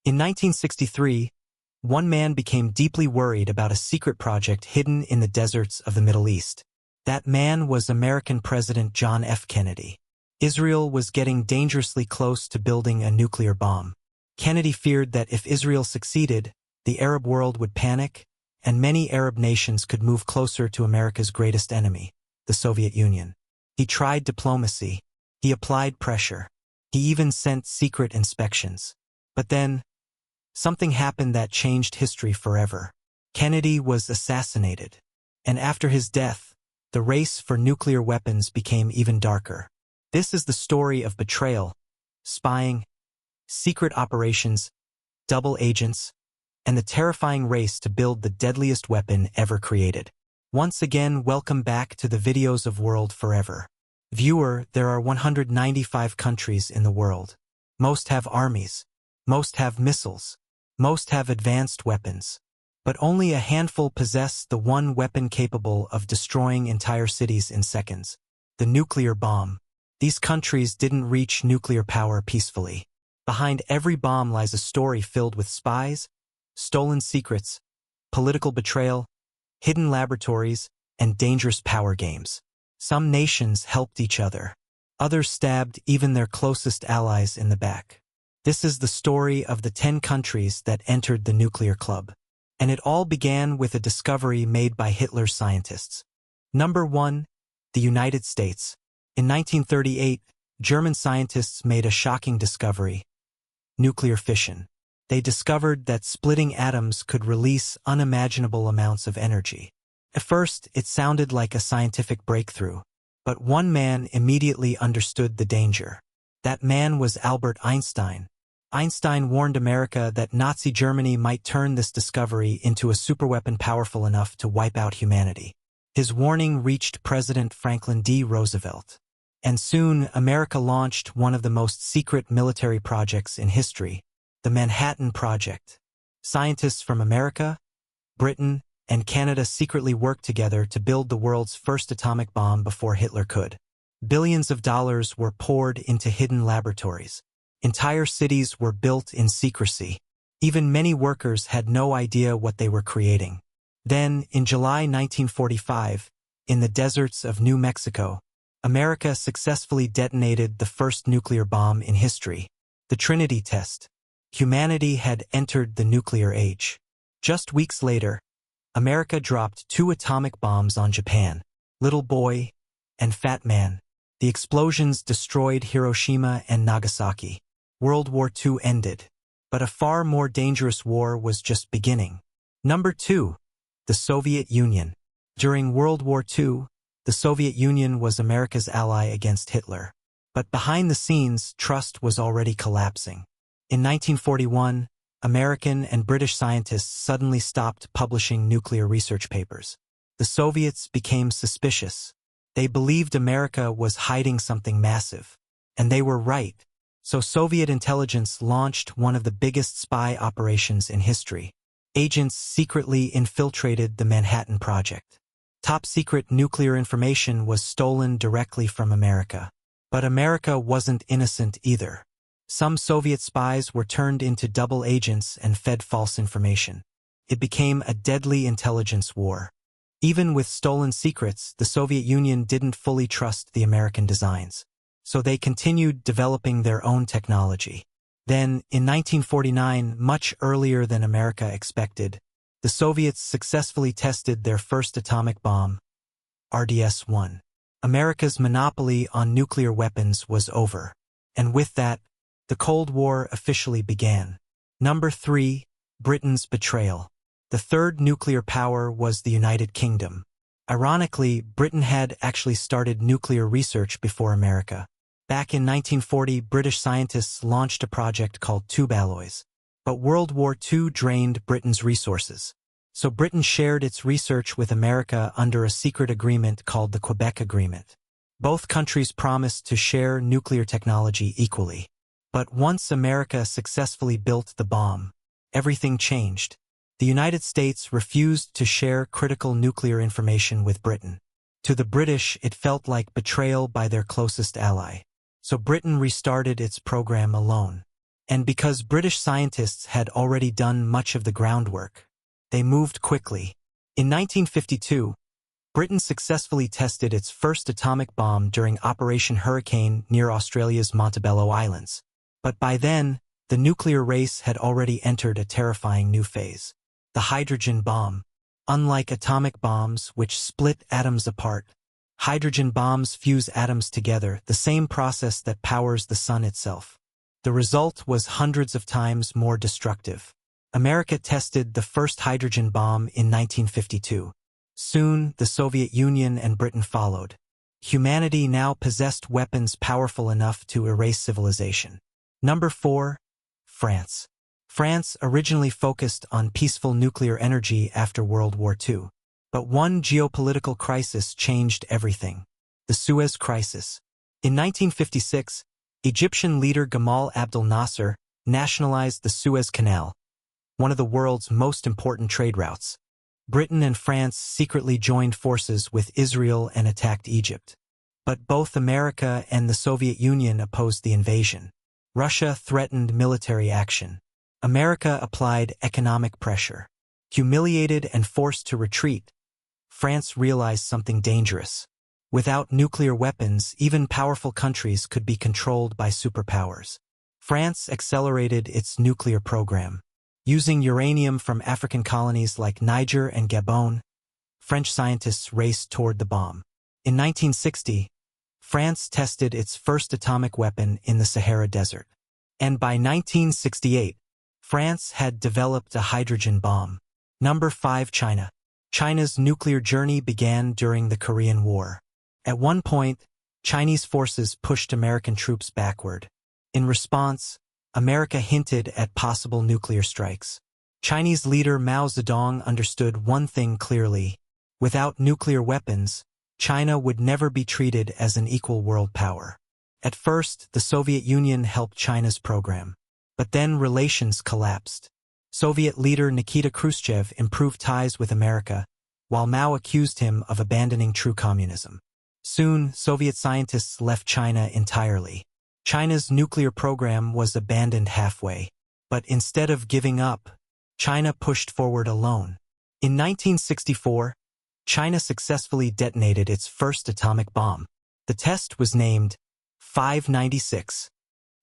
In 1963, one man became deeply worried about a secret project hidden in the deserts of the Middle East. That man was American President John F. Kennedy. Israel was getting dangerously close to building a nuclear bomb. Kennedy feared that if Israel succeeded, the Arab world would panic, and many Arab nations could move closer to America's greatest enemy, the Soviet Union. He tried diplomacy. He applied pressure. He even sent secret inspections. But then, something happened that changed history forever. Kennedy was assassinated. And after his death, the race for nuclear weapons became even darker. This is the story of betrayal, spying, secret operations, double agents, and the terrifying race to build the deadliest weapon ever created. Once again, welcome back to the videos of World Forever. Viewer, there are 195 countries in the world. Most have armies. Most have missiles. Most have advanced weapons. But only a handful possess the one weapon capable of destroying entire cities in seconds: the nuclear bomb. These countries didn't reach nuclear power peacefully. Behind every bomb lies a story filled with spies, stolen secrets, political betrayal, hidden laboratories, and dangerous power games. Some nations helped each other. Others stabbed even their closest allies in the back. This is the story of the 10 countries that entered the nuclear club. And it all began with a discovery made by Hitler's scientists. Number 1, the United States. In 1938, German scientists made a shocking discovery: nuclear fission. They discovered that splitting atoms could release unimaginable amounts of energy. At first, it sounded like a scientific breakthrough, but one man immediately understood the danger. That man was Albert Einstein. Einstein warned America that Nazi Germany might turn this discovery into a superweapon powerful enough to wipe out humanity. His warning reached President Franklin D. Roosevelt. And soon, America launched one of the most secret military projects in history: the Manhattan Project. Scientists from America, Britain, and Canada secretly worked together to build the world's first atomic bomb before Hitler could. Billions of dollars were poured into hidden laboratories. Entire cities were built in secrecy. Even many workers had no idea what they were creating. Then, in July 1945, in the deserts of New Mexico, America successfully detonated the first nuclear bomb in history, the Trinity test. Humanity had entered the nuclear age. Just weeks later, America dropped 2 atomic bombs on Japan, Little Boy and Fat Man. The explosions destroyed Hiroshima and Nagasaki. World War II ended. But a far more dangerous war was just beginning. Number 2, the Soviet Union. During World War II, the Soviet Union was America's ally against Hitler. But behind the scenes, trust was already collapsing. In 1941, American and British scientists suddenly stopped publishing nuclear research papers. The Soviets became suspicious. They believed America was hiding something massive. And they were right. So Soviet intelligence launched one of the biggest spy operations in history. Agents secretly infiltrated the Manhattan Project. Top-secret nuclear information was stolen directly from America. But America wasn't innocent either. Some Soviet spies were turned into double agents and fed false information. It became a deadly intelligence war. Even with stolen secrets, the Soviet Union didn't fully trust the American designs. So they continued developing their own technology. Then, in 1949, much earlier than America expected, the Soviets successfully tested their first atomic bomb, RDS-1. America's monopoly on nuclear weapons was over. And with that, the Cold War officially began. Number 3, Britain's betrayal. The third nuclear power was the United Kingdom. Ironically, Britain had actually started nuclear research before America. Back in 1940, British scientists launched a project called tube alloys. But World War II drained Britain's resources. So Britain shared its research with America under a secret agreement called the Quebec Agreement. Both countries promised to share nuclear technology equally. But once America successfully built the bomb, everything changed. The United States refused to share critical nuclear information with Britain. To the British, it felt like betrayal by their closest ally. So Britain restarted its program alone. And because British scientists had already done much of the groundwork, they moved quickly. In 1952, Britain successfully tested its first atomic bomb during Operation Hurricane near Australia's Montebello Islands. But by then, the nuclear race had already entered a terrifying new phase. The hydrogen bomb. Unlike atomic bombs, which split atoms apart, hydrogen bombs fuse atoms together, the same process that powers the sun itself. The result was hundreds of times more destructive. America tested the first hydrogen bomb in 1952. Soon, the Soviet Union and Britain followed. Humanity now possessed weapons powerful enough to erase civilization. Number 4. France. France originally focused on peaceful nuclear energy after World War II. But one geopolitical crisis changed everything. The Suez Crisis. In 1956, Egyptian leader Gamal Abdel Nasser nationalized the Suez Canal, one of the world's most important trade routes. Britain and France secretly joined forces with Israel and attacked Egypt. But both America and the Soviet Union opposed the invasion. Russia threatened military action. America applied economic pressure. Humiliated and forced to retreat, France realized something dangerous. Without nuclear weapons, even powerful countries could be controlled by superpowers. France accelerated its nuclear program. Using uranium from African colonies like Niger and Gabon, French scientists raced toward the bomb. In 1960, France tested its first atomic weapon in the Sahara Desert. And by 1968, France had developed a hydrogen bomb. Number 5. China. China's nuclear journey began during the Korean War. At one point, Chinese forces pushed American troops backward. In response, America hinted at possible nuclear strikes. Chinese leader Mao Zedong understood one thing clearly. Without nuclear weapons, China would never be treated as an equal world power. At first, the Soviet Union helped China's program. But then relations collapsed. Soviet leader Nikita Khrushchev improved ties with America, while Mao accused him of abandoning true communism. Soon, Soviet scientists left China entirely. China's nuclear program was abandoned halfway. But instead of giving up, China pushed forward alone. In 1964, China successfully detonated its first atomic bomb. The test was named 596.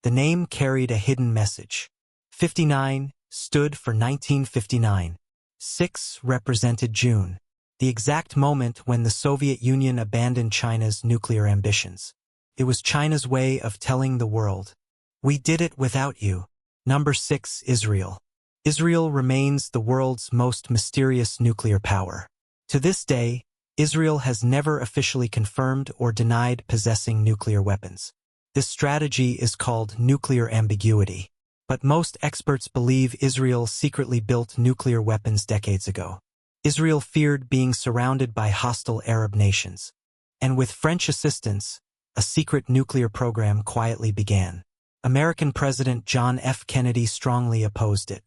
The name carried a hidden message. 59 stood for 1959. 6 represented June, the exact moment when the Soviet Union abandoned China's nuclear ambitions. It was China's way of telling the world, "We did it without you." Number 6. Israel. Israel remains the world's most mysterious nuclear power. To this day, Israel has never officially confirmed or denied possessing nuclear weapons. This strategy is called nuclear ambiguity. But most experts believe Israel secretly built nuclear weapons decades ago. Israel feared being surrounded by hostile Arab nations. And with French assistance, a secret nuclear program quietly began. American President John F. Kennedy strongly opposed it.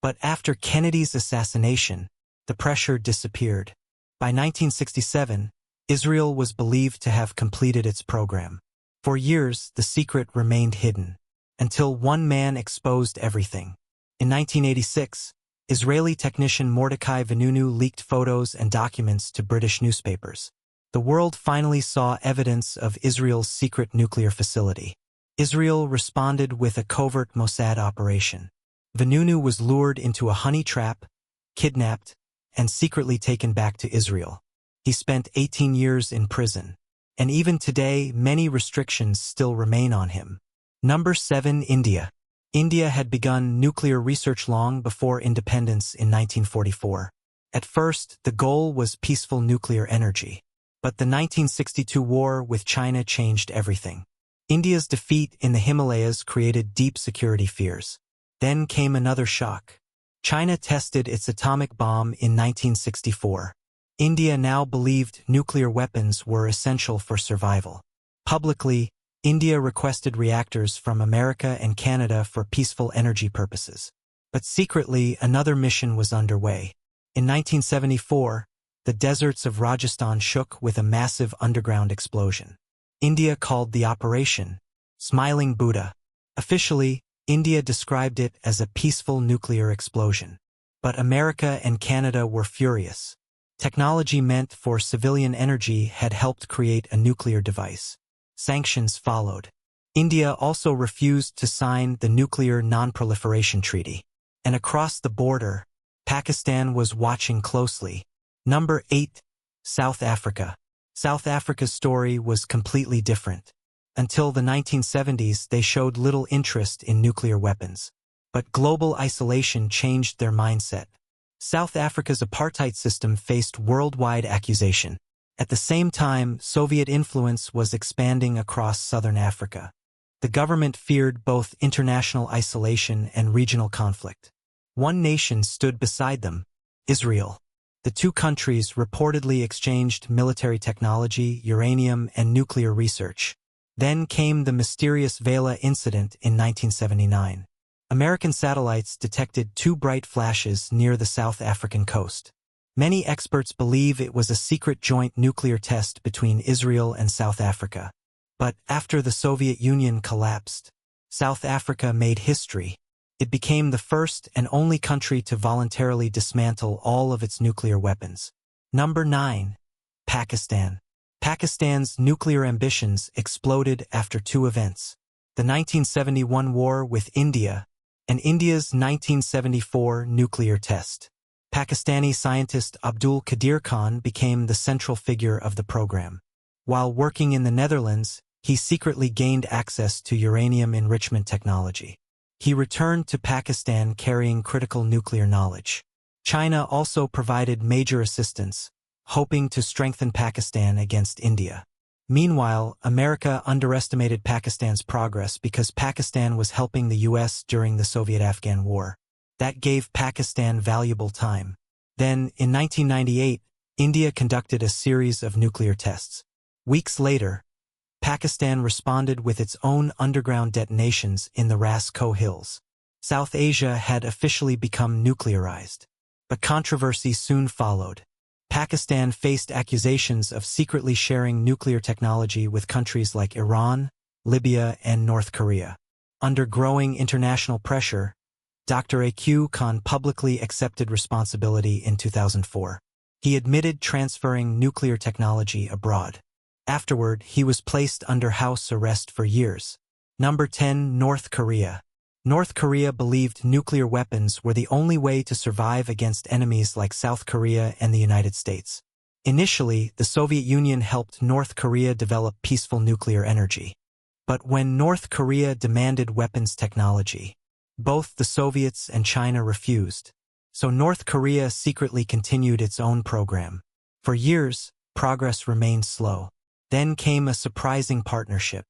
But after Kennedy's assassination, the pressure disappeared. By 1967, Israel was believed to have completed its program. For years, the secret remained hidden, until one man exposed everything. In 1986, Israeli technician Mordecai Vanunu leaked photos and documents to British newspapers. The world finally saw evidence of Israel's secret nuclear facility. Israel responded with a covert Mossad operation. Vanunu was lured into a honey trap, kidnapped, and secretly taken back to Israel. He spent 18 years in prison. And even today, many restrictions still remain on him. Number 7. India. India had begun nuclear research long before independence in 1944. At first, the goal was peaceful nuclear energy. But the 1962 war with China changed everything. India's defeat in the Himalayas created deep security fears. Then came another shock. China tested its atomic bomb in 1964. India now believed nuclear weapons were essential for survival. Publicly, India requested reactors from America and Canada for peaceful energy purposes. But secretly, another mission was underway. In 1974, the deserts of Rajasthan shook with a massive underground explosion. India called the operation Smiling Buddha. Officially, India described it as a peaceful nuclear explosion. But America and Canada were furious. Technology meant for civilian energy had helped create a nuclear device. Sanctions followed. India also refused to sign the Nuclear Non-Proliferation Treaty. And across the border, Pakistan was watching closely. Number 8. South Africa. South Africa's story was completely different. Until the 1970s, they showed little interest in nuclear weapons. But global isolation changed their mindset. South Africa's apartheid system faced worldwide accusation. At the same time, Soviet influence was expanding across southern Africa. The government feared both international isolation and regional conflict. One nation stood beside them: Israel. The two countries reportedly exchanged military technology, uranium, and nuclear research. Then came the mysterious Vela incident in 1979. American satellites detected two bright flashes near the South African coast. Many experts believe it was a secret joint nuclear test between Israel and South Africa. But after the Soviet Union collapsed, South Africa made history. It became the first and only country to voluntarily dismantle all of its nuclear weapons. Number 9. Pakistan. Pakistan's nuclear ambitions exploded after two events: the 1971 war with India and India's 1974 nuclear test. Pakistani scientist Abdul Qadir Khan became the central figure of the program. While working in the Netherlands, he secretly gained access to uranium enrichment technology. He returned to Pakistan carrying critical nuclear knowledge. China also provided major assistance, hoping to strengthen Pakistan against India. Meanwhile, America underestimated Pakistan's progress because Pakistan was helping the U.S. during the Soviet-Afghan War. That gave Pakistan valuable time. Then, in 1998, India conducted a series of nuclear tests. Weeks later, Pakistan responded with its own underground detonations in the Ras-Ko Hills. South Asia had officially become nuclearized. But controversy soon followed. Pakistan faced accusations of secretly sharing nuclear technology with countries like Iran, Libya, and North Korea. Under growing international pressure, Dr. A.Q. Khan publicly accepted responsibility in 2004. He admitted transferring nuclear technology abroad. Afterward, he was placed under house arrest for years. Number 10. North Korea. North Korea believed nuclear weapons were the only way to survive against enemies like South Korea and the United States. Initially, the Soviet Union helped North Korea develop peaceful nuclear energy. But when North Korea demanded weapons technology, both the Soviets and China refused. So North Korea secretly continued its own program. For years, progress remained slow. Then came a surprising partnership.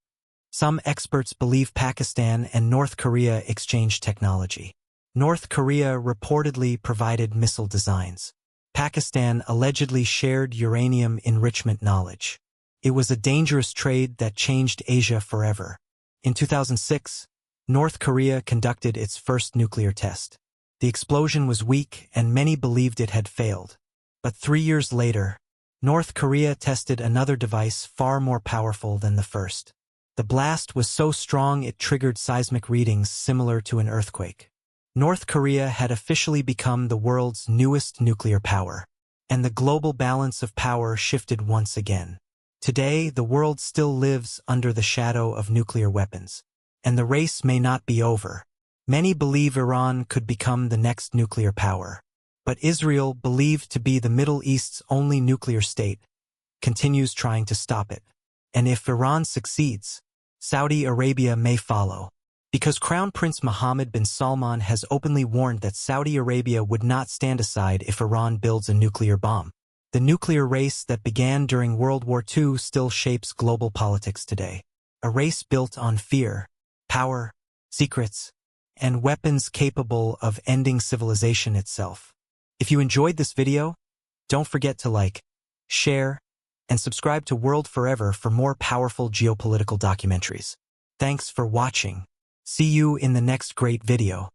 Some experts believe Pakistan and North Korea exchanged technology. North Korea reportedly provided missile designs. Pakistan allegedly shared uranium enrichment knowledge. It was a dangerous trade that changed Asia forever. In 2006, North Korea conducted its first nuclear test. The explosion was weak and many believed it had failed. But 3 years later, North Korea tested another device far more powerful than the first. The blast was so strong it triggered seismic readings similar to an earthquake. North Korea had officially become the world's newest nuclear power, and the global balance of power shifted once again. Today, the world still lives under the shadow of nuclear weapons, and the race may not be over. Many believe Iran could become the next nuclear power, but Israel, believed to be the Middle East's only nuclear state, continues trying to stop it. And if Iran succeeds, Saudi Arabia may follow. Because Crown Prince Mohammed bin Salman has openly warned that Saudi Arabia would not stand aside if Iran builds a nuclear bomb. The nuclear race that began during World War II still shapes global politics today. A race built on fear, power, secrets, and weapons capable of ending civilization itself. If you enjoyed this video, don't forget to like, share, and subscribe to World Forever for more powerful geopolitical documentaries. Thanks for watching. See you in the next great video.